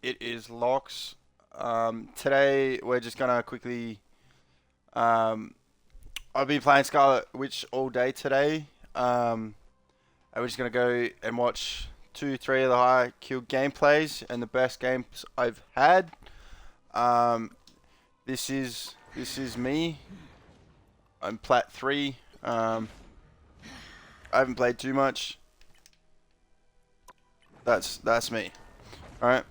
It is Locks. Today we're just gonna quickly. I've been playing Scarlet Witch all day today. And we're just gonna go and watch 2, 3 of the high kill gameplays and the best games I've had. This is me. I'm plat 3. I haven't played too much. That's me. All right.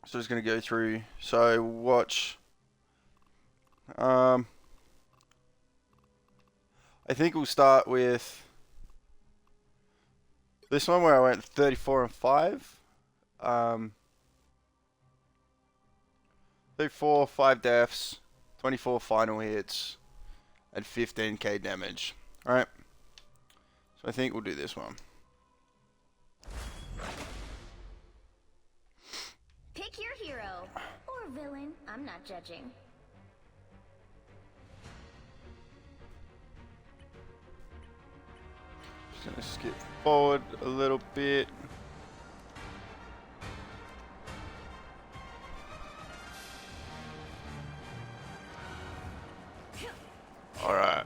So just gonna go through. So watch. I think we'll start with this one where I went 34 and 5. 34, 5 deaths, 24 final hits, and 15k damage. Alright. So I think we'll do this one. Pick your hero or villain. I'm not judging. Just gonna skip forward a little bit. Alright.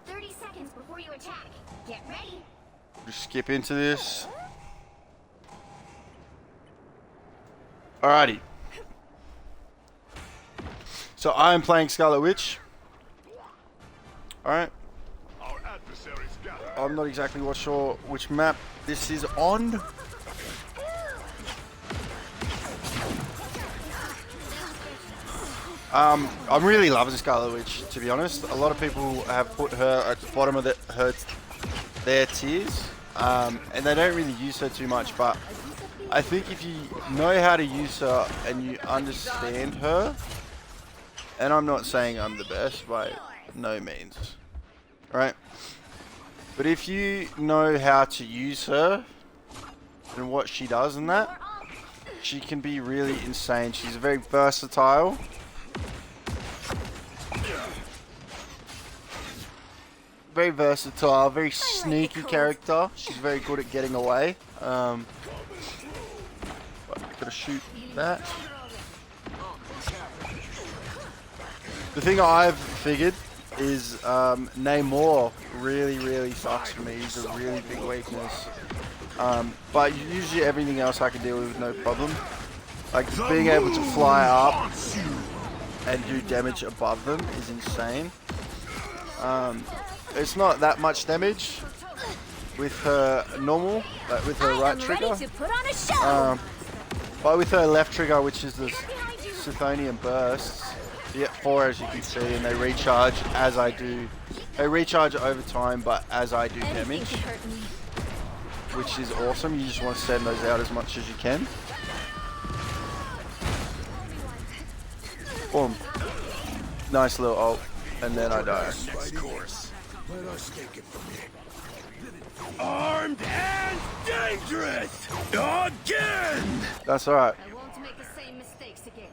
30 seconds before you attack. Get ready. Just skip into this. Alrighty. So I'm playing Scarlet Witch. Alright. I'm not exactly sure which map this is on. I'm really loving Scarlet Witch, to be honest. A lot of people have put her at the bottom of their tiers, and they don't really use her too much, but I think if you know how to use her and you understand her, and I'm not saying I'm the best by no means, right? But if you know how to use her and what she does and that, she can be really insane. She's very versatile. Very versatile, very sneaky character. She's very good at getting away. Gotta shoot that. The thing I've figured is Namor really sucks for me. He's a really big weakness. But usually everything else I can deal with no problem. Like being able to fly up and do damage above them is insane. It's not that much damage with her normal, like with her right trigger. But with her left trigger, which is the Scythonian bursts, you get 4 as you can see, and they recharge as I do. They recharge over time, but as I do damage, which is awesome. You just want to send those out as much as you can. Boom. Nice little ult, and then I die. Armed and dangerous again. That's alright. I won't make the same mistakes again.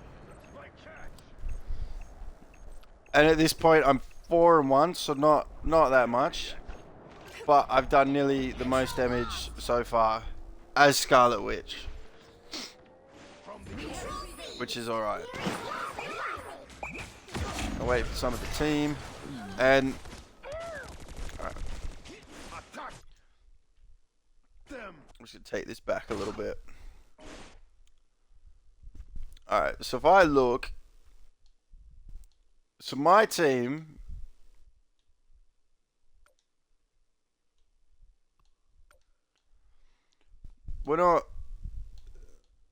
And at this point, I'm 4 and 1, so not that much. But I've done nearly the most damage so far as Scarlet Witch, which is alright. I'll wait for some of the team, and alright. I'm just gonna take this back a little bit. Alright, so if I look, so my team, we're not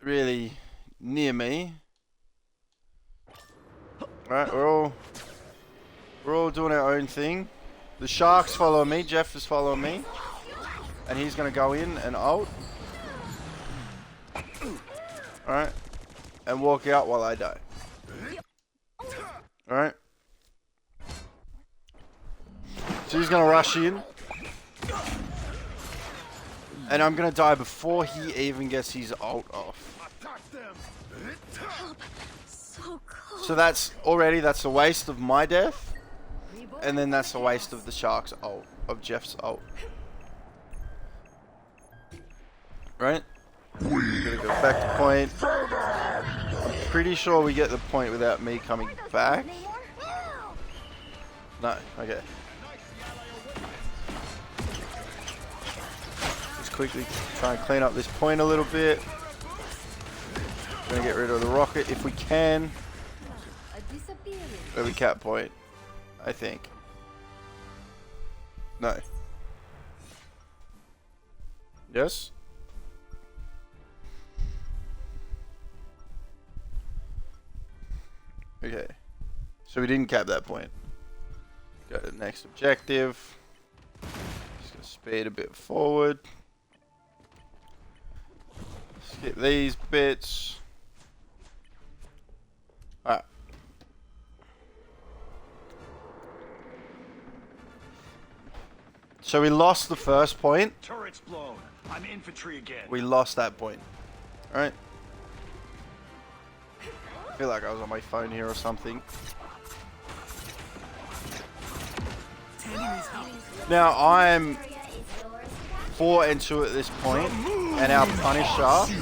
really near me. Right, we're all doing our own thing. The Shark's following me, Jeff is following me. And he's gonna go in and ult. Alright. And walk out while I die. Alright. So he's gonna rush in. And I'm gonna die before he even gets his ult off. So that's a waste of my death. And then that's a waste of the Shark's ult, of Jeff's ult. Right? Gonna gonna go back to point. I'm pretty sure we get the point without me coming back. No, okay. Just quickly try and clean up this point a little bit. Gonna get rid of the rocket if we can. Where we cap point, I think. No. Yes? Okay. So we didn't cap that point. Go to the next objective. Just gonna speed a bit forward. Skip these bits. Alright. So we lost the first point. Turret's blown. I'm infantry again. We lost that point. Alright. I feel like I was on my phone here or something. Now I'm 4 and 2 at this point, and our Punisher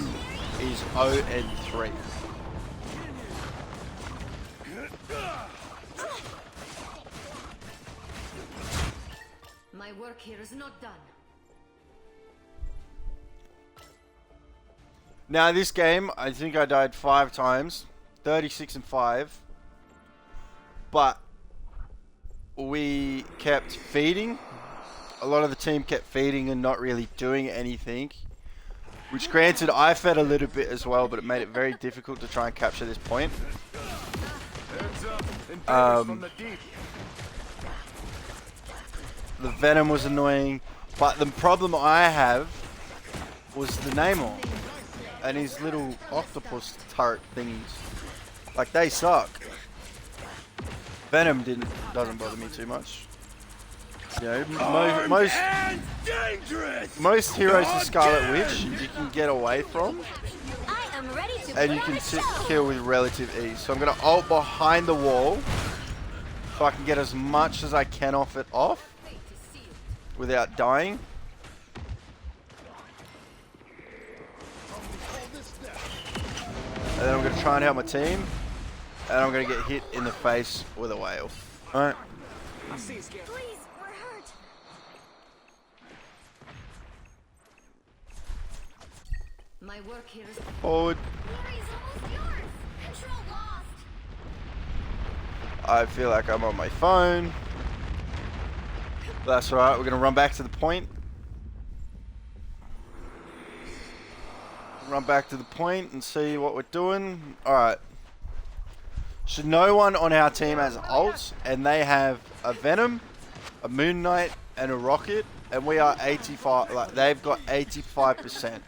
is 0 and 3. My work here is not done. Now this game, I think I died 5 times, 36 and 5, but we kept feeding. A lot of the team kept feeding and not really doing anything, which granted I fed a little bit as well, but it made it very difficult to try and capture this point. The Venom was annoying, but the problem I have was the Namor and his little octopus turret thingies. Like, they suck. Venom doesn't bother me too much. You know, most heroes in Scarlet Witch you can get away from, and you can kill with relative ease. So I'm gonna ult behind the wall so I can get as much as I can off it without dying. And then I'm going to try and help my team. And I'm going to get hit in the face with a whale. Alright. Please, we're hurt. My work here is Forward. Glory's almost yours. Control lost. I feel like I'm on my phone. But that's alright. We're going to run back to the point. Run back to the point and see what we're doing. Alright. So no one on our team has ults, and they have a Venom, a Moon Knight, and a Rocket, and we are 85. Like, they've got 85%.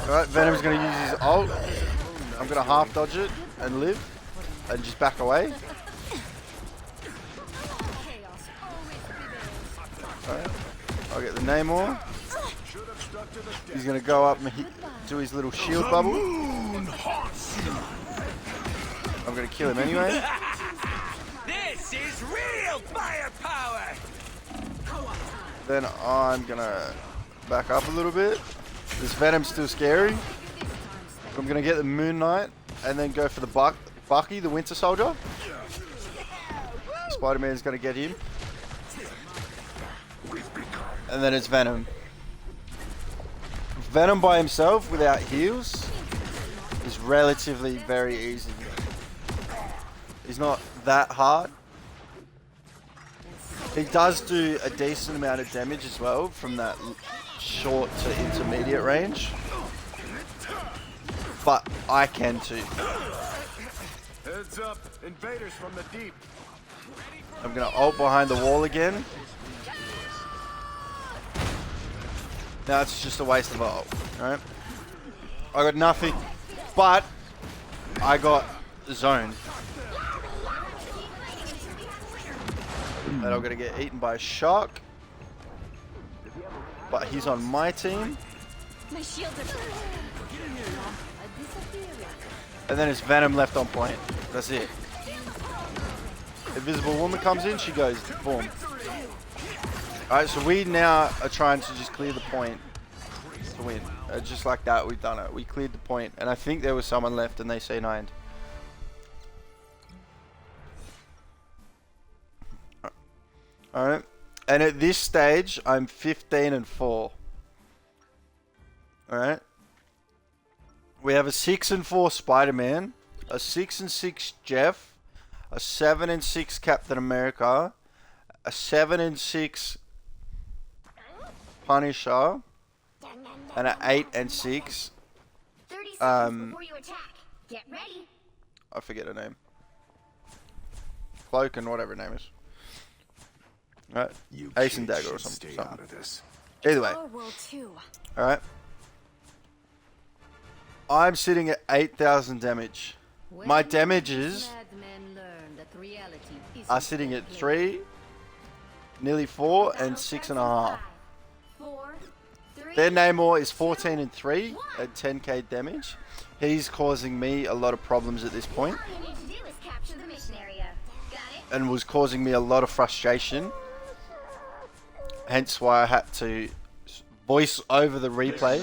Alright, Venom's going to use his ult. I'm going to half dodge it and live, and just back away. Alright, I'll get the Namor. He's going to go up and do his little shield bubble. I'm going to kill him anyway. This is real firepower. Then I'm going to back up a little bit. This Venom's still scary. I'm going to get the Moon Knight and then go for the Bucky, the Winter Soldier. Spider-Man's going to get him. And then it's Venom. Venom by himself without heals is relatively very easy. He's not that hard. He does do a decent amount of damage as well from that short to intermediate range. But I can too. Heads up, invaders from the deep. I'm gonna ult behind the wall again. Now it's just a waste of ult, alright? I got nothing, but I got zone. And I'm gonna get eaten by a shark. But he's on my team. My shields are. And then it's Venom left on point. That's it. Invisible Woman comes in, she goes boom. Alright, so we now are trying to just clear the point to win. Just like that, we've done it. We cleared the point, and I think there was someone left and they C9'd. Alright, and at this stage, I'm 15-4. Alright. We have a 6-4 Spider-Man, a 6-6 Jeff, a 7-6 Captain America, a 7-6 Punisher, and an 8-6. 30 seconds before you attack. Get ready. I forget her name. Cloak and whatever her name is. Right, Ace and Dagger or something. Either way. Alright. I'm sitting at 8,000 damage. My damages are sitting at 3, nearly 4, and 6.5. Their Namor is 14-3 at 10k damage. He's causing me a lot of problems at this point. All you need to do is capture the mission area. Got it? And was causing me a lot of frustration. Hence why I had to voice over the replay.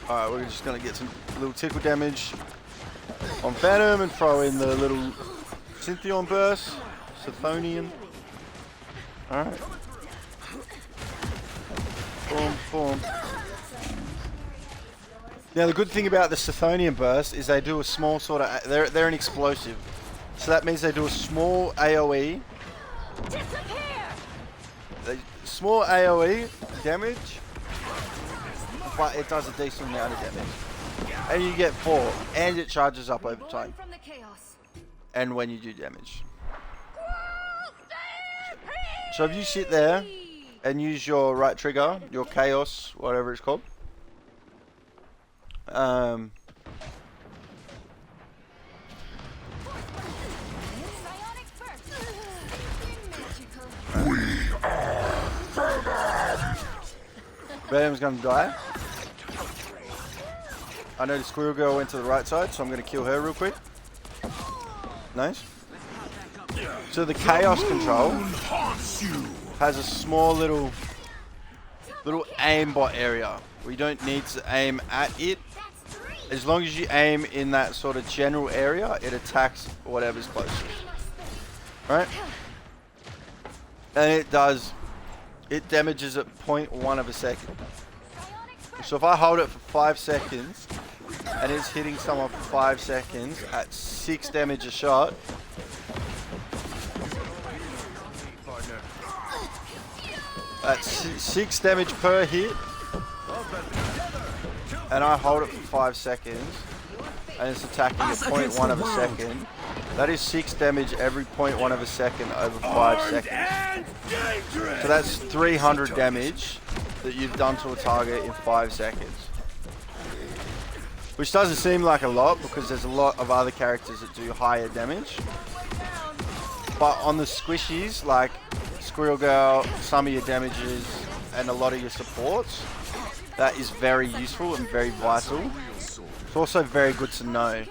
Alright, we're just going to get some little tickle damage on Phantom and throw in the little Syntheon burst. Chthonian. Alright. Boom, boom. Now the good thing about the Chthonian burst is they do a small sort of... They're an explosive. So that means they do a small AoE. Small AoE damage. But it does a decent amount of damage. And you get 4. And it charges up over time. And when you do damage. So if you sit there and use your right trigger, your chaos, whatever it's called. Venom's gonna die. I know the Squirrel Girl went to the right side, so I'm gonna kill her real quick. Nice. So the Chaos Control has a small little aimbot area. We don't need to aim at it. As long as you aim in that sort of general area, it attacks whatever's closest. Right? And it damages at 0.1 of a second. So if I hold it for 5 seconds, and it's hitting someone for 5 seconds at 6 damage a shot, at 6 damage per hit, and I hold it for 5 seconds, and it's attacking at 0.1 of a second, that is 6 damage every 0.1 of a second over 5 seconds. So that's 300 damage that you've done to a target in 5 seconds. Which doesn't seem like a lot because there's a lot of other characters that do higher damage. But on the squishies, like Squirrel Girl, some of your damages, and a lot of your supports, that is very useful and very vital. It's also very good to know.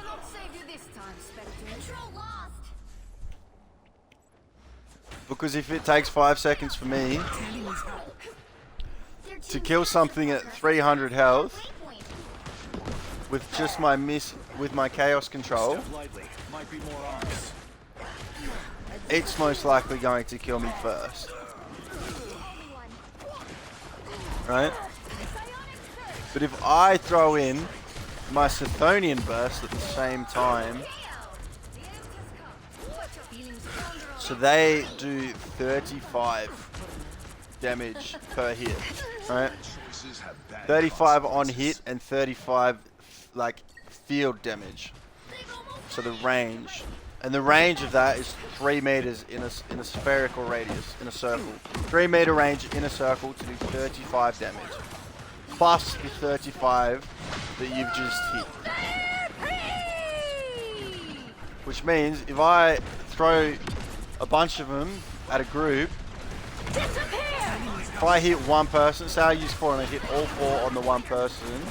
Because if it takes 5 seconds for me to kill something at 300 health with just my Chaos Control, it's most likely going to kill me first. Right? But if I throw in my Chthonian burst at the same time, so they do 35 damage per hit, right? 35 on hit and 35 like field damage. So the range, and the range of that is 3 meters in a spherical radius, in a circle. 3 meter range in a circle to do 35 damage, plus the 35 that you've just hit. Which means if I throw a bunch of them at a group, if I hit one person, say I use 4 and I hit all 4 on the one person,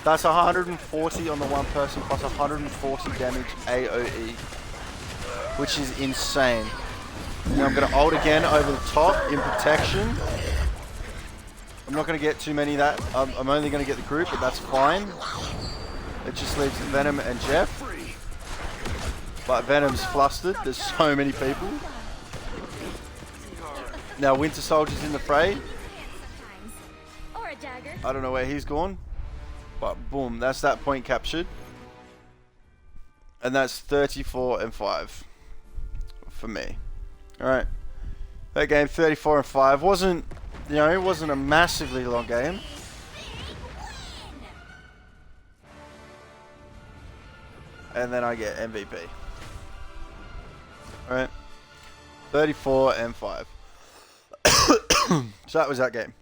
That's 140 on the one person plus 140 damage AoE, which is insane. Now I'm going to ult again over the top in protection. I'm not going to get too many of that. I'm only going to get the group, but that's fine. It just leaves Venom and Jeff. But Venom's flustered. There's so many people. Now Winter Soldier's in the fray. Or a dagger. I don't know where he's gone. But boom, that's that point captured. And that's 34 and 5 for me. Alright. That game 34 and 5 wasn't, you know, it wasn't a massively long game. And then I get MVP. Alright. 34 and 5. So that was that game.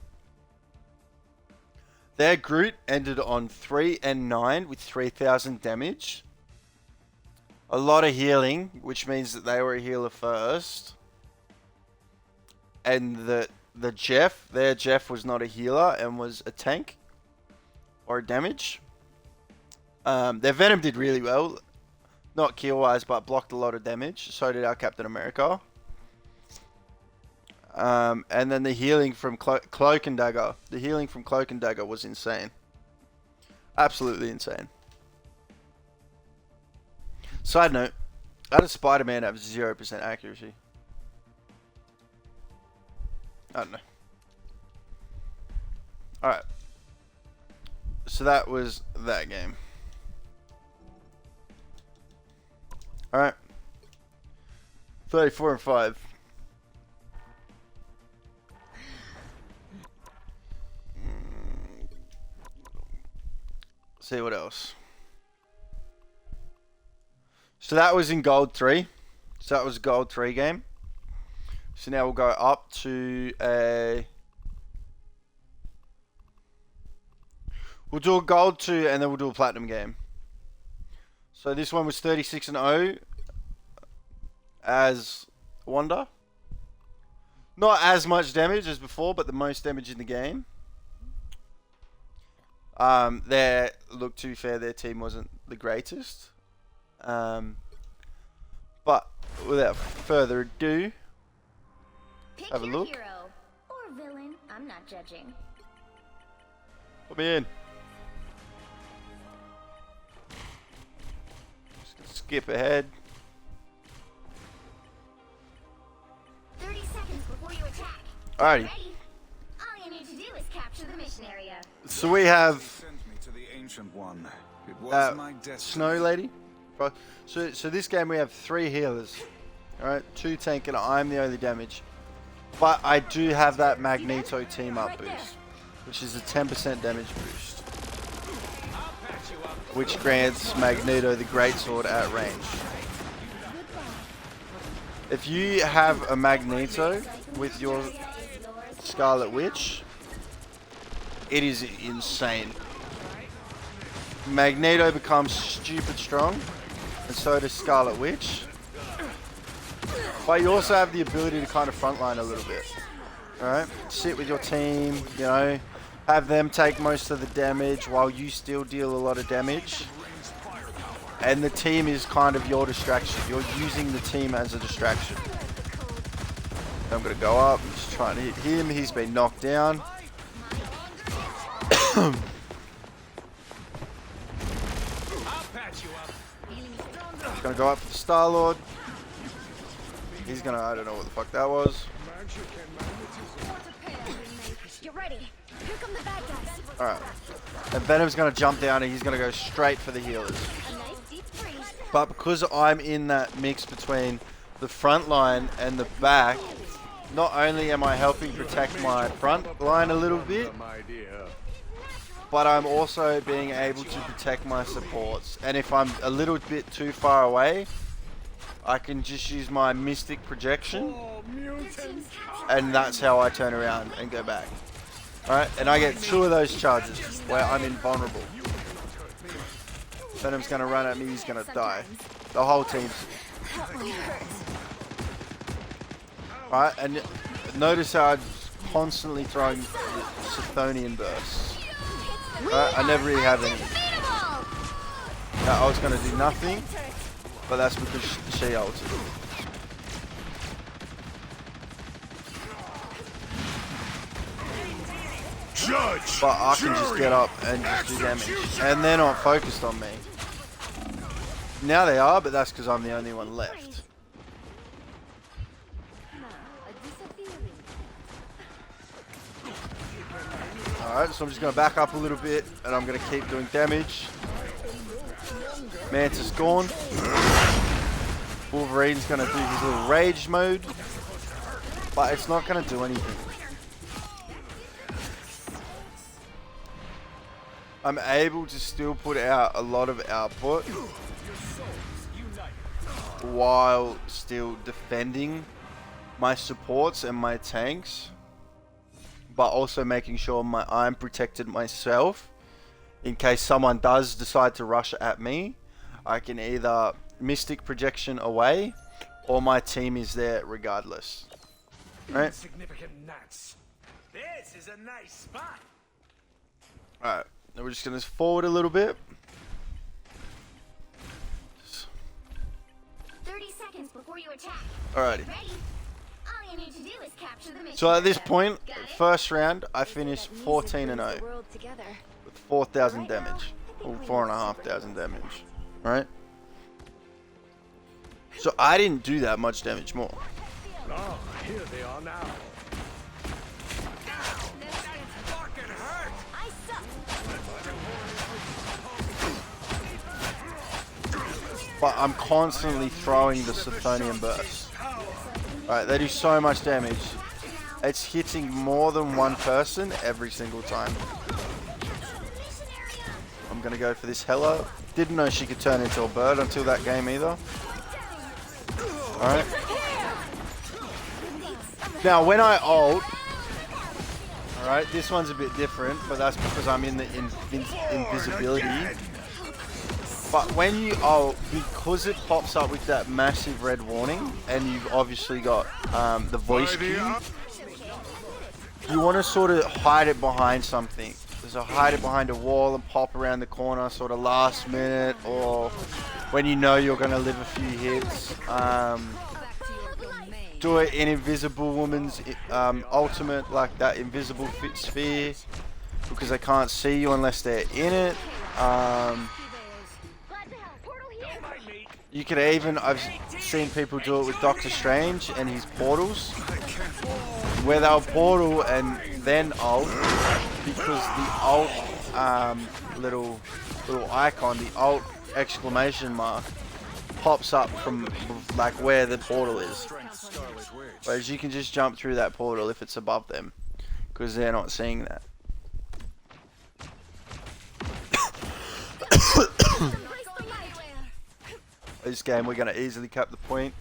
Their Groot ended on 3 and 9 with 3,000 damage. A lot of healing, which means that they were a healer first. And their Jeff was not a healer and was a tank. Or a damage. Their Venom did really well. Not kill-wise, but blocked a lot of damage. So did our Captain America. And then the healing from Cloak and Dagger. The healing from Cloak and Dagger was insane. Absolutely insane. Side note, how does Spider-Man have 0% accuracy? I don't know. Alright. So that was that game. Alright. 34 and 5. See what else. So that was in Gold 3. So that was Gold 3 game. So now we'll go up to a... We'll do a Gold 2 and then we'll do a Platinum game. So this one was 36 and 0 as Wanda. Not as much damage as before, but the most damage in the game. Look, to be fair, their team wasn't the greatest. But without further ado, Pick have a your look. hero or villain. I'm not judging. Put me in. Just gonna skip ahead. 30 seconds before you attack. Alrighty. Ready? All you need to do is capture the mission area. So we have Sent me to the Ancient One. It was my destiny. Snow Lady. So this game we have 3 healers. Alright, 2 tank and I'm the only damage. But I do have that Magneto team up boost, which is a 10% damage boost. Which grants Magneto the Greatsword at range. If you have a Magneto with your Scarlet Witch, it is insane. Magneto becomes stupid strong, and so does Scarlet Witch. But you also have the ability to kind of frontline a little bit. Alright? Sit with your team, you know, have them take most of the damage while you still deal a lot of damage. And the team is kind of your distraction. You're using the team as a distraction. I'm going to go up, I'm just trying to hit him. He's been knocked down. Gonna go up for the Star-Lord. He's gonna, I don't know what the fuck that was. Get ready. Here come the bad guys. Alright. And Venom's gonna jump down and he's gonna go straight for the healers. A nice deep freeze. But because I'm in that mix between the front line and the back, not only am I helping protect my front line a little bit, but I'm also being able to protect my supports. And if I'm a little bit too far away, I can just use my Mystic Projection, and that's how I turn around and go back. Alright, and I get 2 of those charges where I'm invulnerable. Venom's gonna run at me, he's gonna die. The whole team's... Alright, and notice how I'm constantly throwing Chthonian bursts. I never really have any. Undefeatable! I was going to do nothing, but that's because she ulted. Judge. But I can just get up and just do damage. And they're not focused on me. Now they are, but that's because I'm the only one left. Alright, so I'm just going to back up a little bit, and I'm going to keep doing damage. Mantis gone. Wolverine's going to do his little rage mode, but it's not going to do anything. I'm able to still put out a lot of output while still defending my supports and my tanks, but also making sure I'm protected myself. In case someone does decide to rush at me, I can either Mystic Projection away, or my team is there regardless. Right? Significant nuts. This is a nice spot. Alright, now we're just going to forward a little bit. 30 seconds before you attack. Alrighty. Ready? All you need to do is capture the mission. So at this point, Got it? first round, I finished 14-0 with 4,000 damage, or 4,500 damage, right? So I didn't do that much damage more. Oh, here they are now. I suck. But I'm constantly throwing the Symphonian Burst. Right, they do so much damage. It's hitting more than one person every single time. I'm gonna go for this Hela. Didn't know she could turn into a bird until that game either. Alright. Now when I ult, alright, this one's a bit different, but that's because I'm in the invisibility. But when you ult, because it pops up with that massive red warning, and you've obviously got the voice cue, you want to sort of hide it behind something. So hide it behind a wall and pop around the corner sort of last minute, or when you know you're going to live a few hits. Do it in Invisible Woman's ultimate, like that invisible fit sphere, because they can't see you unless they're in it. You could even, I've seen people do it with Doctor Strange and his portals, where they'll portal and then ult, because the ult little icon, the ult exclamation mark, pops up from like where the portal is. Whereas you can just jump through that portal if it's above them, because they're not seeing that. This game we're going to easily cap the point.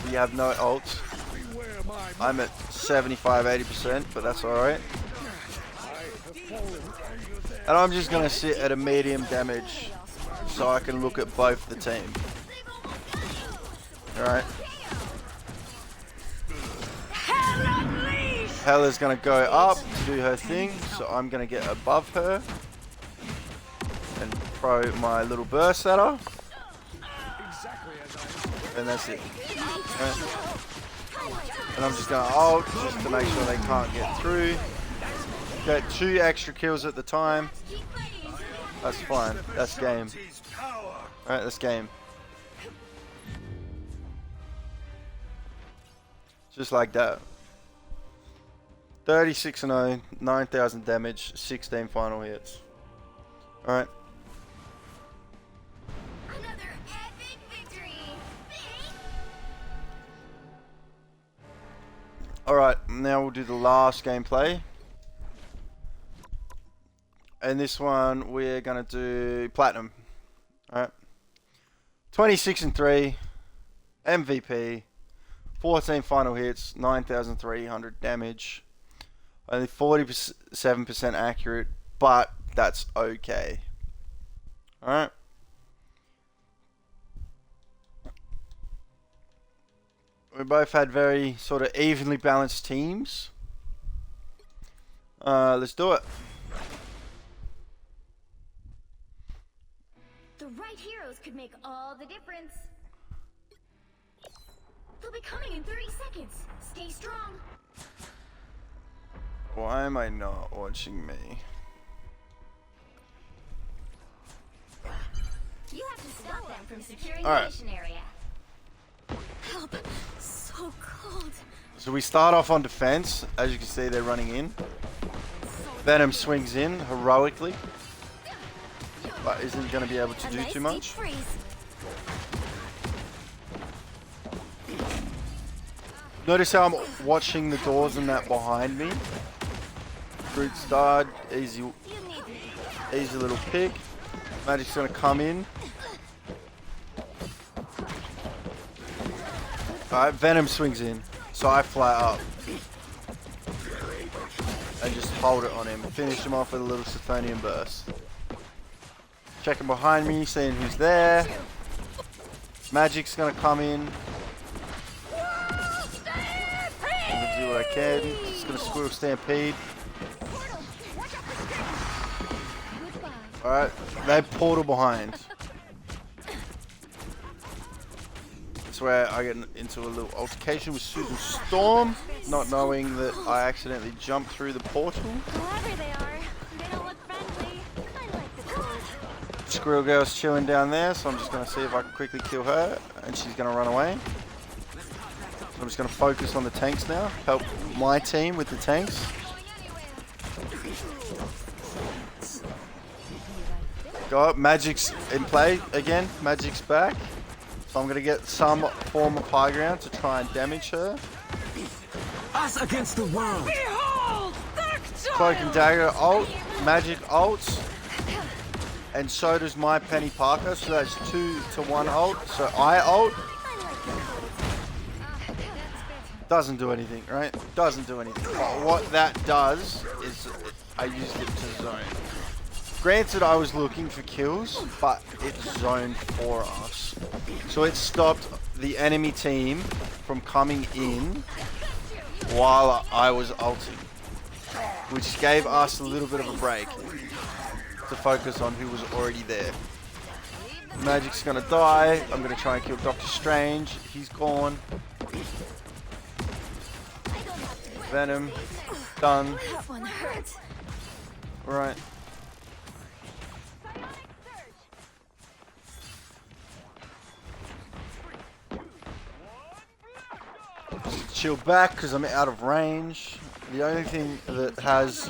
We have no ults. I'm at 75-80%, but that's alright. And I'm just going to sit at a medium damage so I can look at both the team. Alright. Hela's going to go up to do her thing, so I'm going to get above her and throw my little burst at her. And that's it. Right. And I'm just going to ult just to make sure they can't get through. Get 2 extra kills at the time. That's fine. That's game. Alright, that's game. Just like that. 36-0, 9,000 damage, 16 final hits. Alright. Alright, now we'll do the last gameplay. And this one we're gonna do Platinum. Alright. 26-3, MVP, 14 final hits, 9,300 damage. Only 47% accurate, but that's okay. Alright. We both had very sort of evenly balanced teams. Let's do it. The right heroes could make all the difference. They'll be coming in 30 seconds. Stay strong. Why am I not watching me? You have to stop them from securing All the right. mission area. Help! So cold. So we start off on defense. As you can see, they're running in. Venom swings in heroically, but isn't going to be able to do too much. Notice how I'm watching the doors and that behind me. Fruit's died. Easy little pick. Magic's going to come in. Alright, Venom swings in. So I fly up. And just hold it on him. Finish him off with a little Symphonian burst. Checking behind me, seeing who's there. Magic's going to come in. I'm going to do what I can. Just going to Squirrel Stampede. Alright, they portal behind. That's where I get into a little altercation with Susan Storm, not knowing that I accidentally jumped through the portal. Whoever they are, they don't look friendly. I like the cold. Squirrel Girl's chilling down there, so I'm just going to see if I can quickly kill her, and she's going to run away. I'm just going to focus on the tanks now, help my team with the tanks. Go up, Magic's in play again, Magic's back. So I'm going to get some form of high ground to try and damage her. Us against the world. Cloak and Dagger ult, Magic ults, and so does my Penny Parker, so that's 2 to 1 ult. So I ult. Doesn't do anything, right? Doesn't do anything. But what that does is I used it to zone. Granted, I was looking for kills, but it zoned for us. So it stopped the enemy team from coming in while I was ulting, which gave us a little bit of a break to focus on who was already there. Magic's gonna die. I'm gonna try and kill Doctor Strange. He's gone. Venom, done. That one hurts. Right. Chill back because I'm out of range. The only thing that has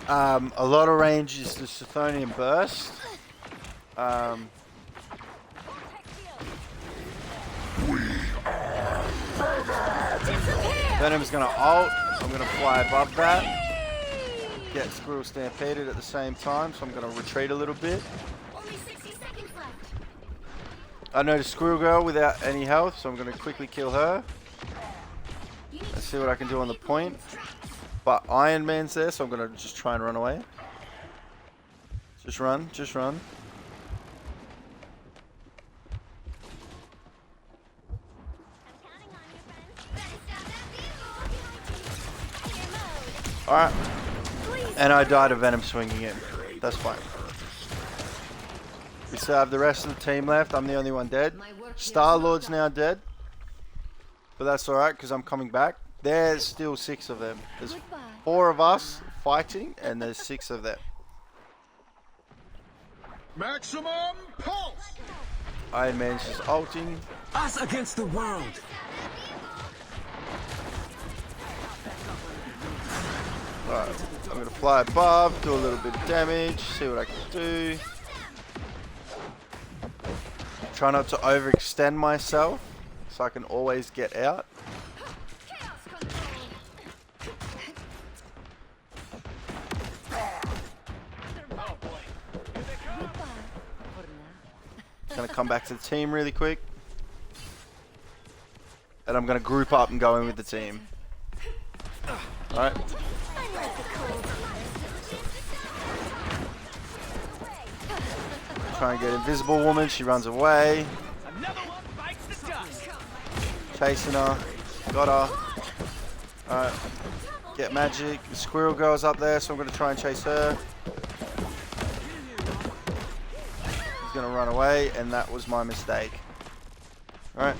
a lot of range is the Symphonian burst. Venom's gonna ult. I'm gonna fly above that. Get Squirrel Stampeded at the same time, so I'm gonna retreat a little bit. Only 60 seconds left. I noticed Squirrel Girl without any health, so I'm gonna quickly kill her. Let's see what I can do on the point. But Iron Man's there, so I'm gonna just try and run away. Just run, just run. Alright. And I died of Venom swinging in. That's fine. We still have the rest of the team left. I'm the only one dead. Star-Lord's now dead. But that's alright, because I'm coming back. There's still 6 of them. There's 4 of us fighting, and there's 6 of them. Maximum pulse! Iron Man's just ulting. Us against the world. Alright, I'm going to fly above, do a little bit of damage, see what I can do. Try not to overextend myself, so I can always get out. Going to come back to the team really quick. And I'm going to group up and go in with the team. Alright. Try and get Invisible Woman, she runs away. Chasing her. Got her. Alright. Get Magic. The Squirrel Girl's up there, so I'm going to try and chase her. gonna run away, and that was my mistake. Alright.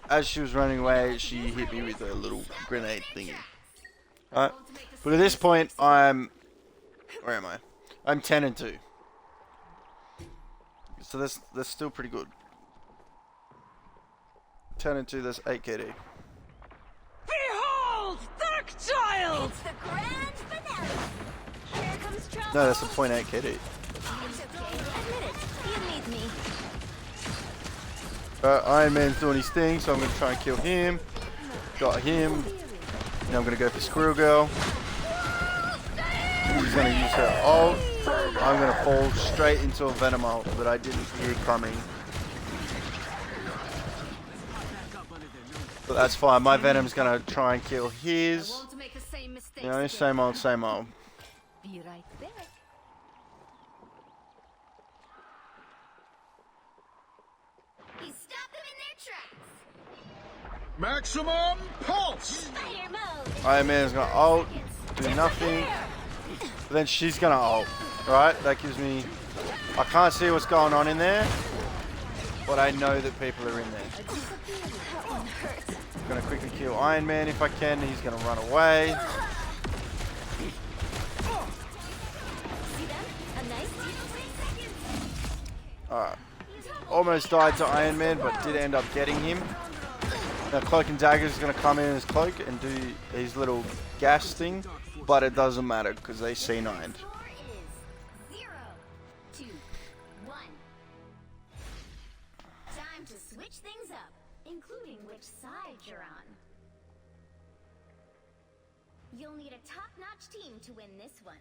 As she was running away, she hit me with a little grenade thingy. Alright. But at this point, I'm... Where am I? I'm 10-2. So that's still pretty good. 10-2, that's 8 KD. Behold, Dark Child! It's the grand finale. Here comes trouble. No, that's a .8 KD. It's okay. Admit it. You need me. Iron Man's doing his thing, so I'm going to try and kill him. Got him. Now I'm going to go for Squirrel Girl. She's going to use her ult. I'm going to fall straight into a Venom ult that I didn't hear coming. But that's fine. My Venom's going to try and kill his. won't make the same mistakes You know, again. same old, same old. Be right back. You stop them in their tracks. Maximum pulse! Fire mode. Iron Man's going to ult. Do nothing. But then she's going to ult. Right? That gives me... I can't see what's going on in there. But I know that people are in there. That one hurts. I'm going to quickly kill Iron Man if I can. He's going to run away. See them? A nice 10 seconds. Alright. Almost died to Iron Man, but did end up getting him. Now Cloak and Dagger is going to come in as Cloak and do his little gas thing. But it doesn't matter because they C9'd. Score is 0, 2, 1. Time to switch things up, including which side you're on. You'll need a top-notch team to win this one.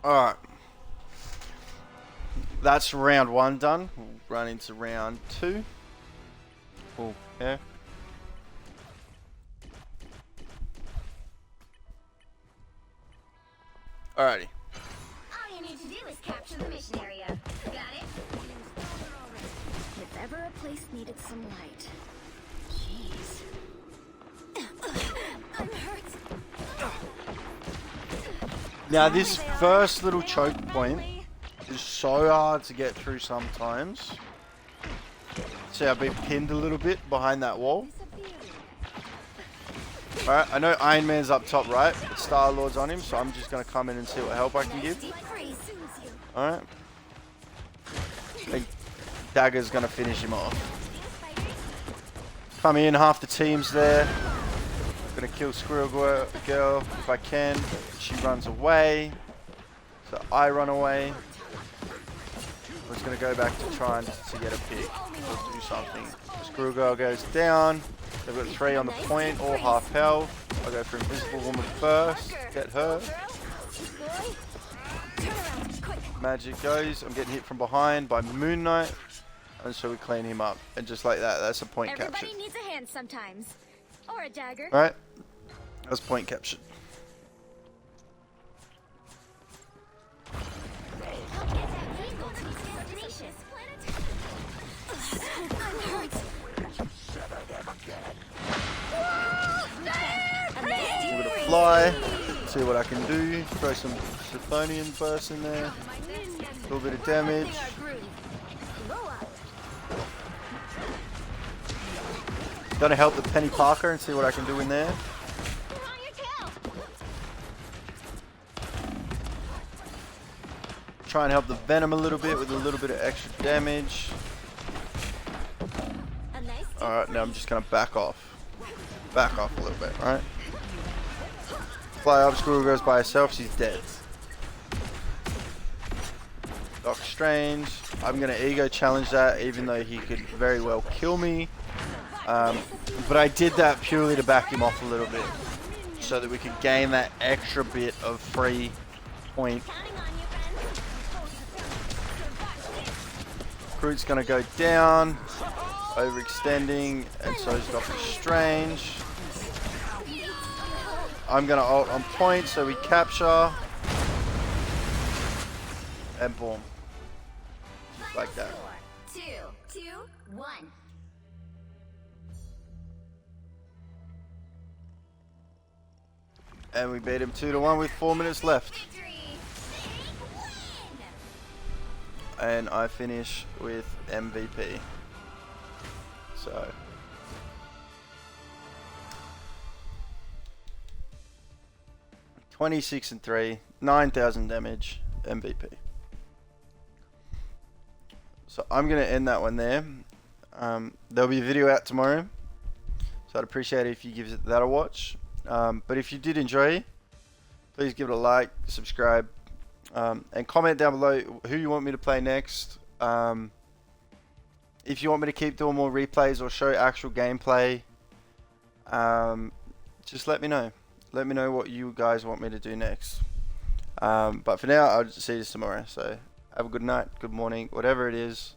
Alright. That's round 1 done. We'll run into round 2. Oh, yeah. Alrighty. All you need to do is capture the mission area. Got it? If ever a place needed some light. Jeez. I'm hurt. Now this first little choke point is so hard to get through sometimes. See, I've been pinned a little bit behind that wall. Alright, I know Iron Man's up top right, but Star-Lord's on him, so I'm just going to come in and see what help I can give. Alright. I think Dagger's going to finish him off. Come in, half the team's there. Gonna kill Squirrel Girl if I can. She runs away. So I run away. I'm just gonna go back to try and to get a pick or do something. Squirrel Girl goes down. They've got 3 on the point, all half health. I'll go for Invisible Woman first. Get her. Magic goes. I'm getting hit from behind by Moon Knight. And so we clean him up. And just like that, that's a point captured. Everybody needs a hand sometimes. Or a dagger. Alright. That's point captured. Help get that vehicle to its destination. I'm hurt. I'm gonna fly, see what I can do. Throw some Siphonian burst in there. A little bit of damage. Gonna help the Penny Parker and see what I can do in there. Try and help the Venom a little bit with a little bit of extra damage. Alright, now I'm just gonna back off. Back off a little bit, alright? Fly up, Squirrel goes by herself, she's dead. Doc Strange, I'm gonna ego challenge that even though he could very well kill me. But I did that purely to back him off a little bit. So that we could gain that extra bit of free point. Groot's gonna go down, overextending, and so is Doctor Strange. I'm gonna ult on point so we capture. And boom. Just like that. 2, 2, 1. And we beat him 2-1 with 4 minutes left. Victory. Big win. And I finish with MVP. So 26-3, 9,000 damage, MVP. So I'm gonna end that one there. There'll be a video out tomorrow, so I'd appreciate it if you give that a watch. But if you did enjoy, please give it a like, subscribe, and comment down below who you want me to play next. If you want me to keep doing more replays or show actual gameplay, just let me know. Let me know what you guys want me to do next. But for now, I'll just see you tomorrow. So have a good night, good morning, whatever it is.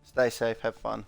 Stay safe, have fun.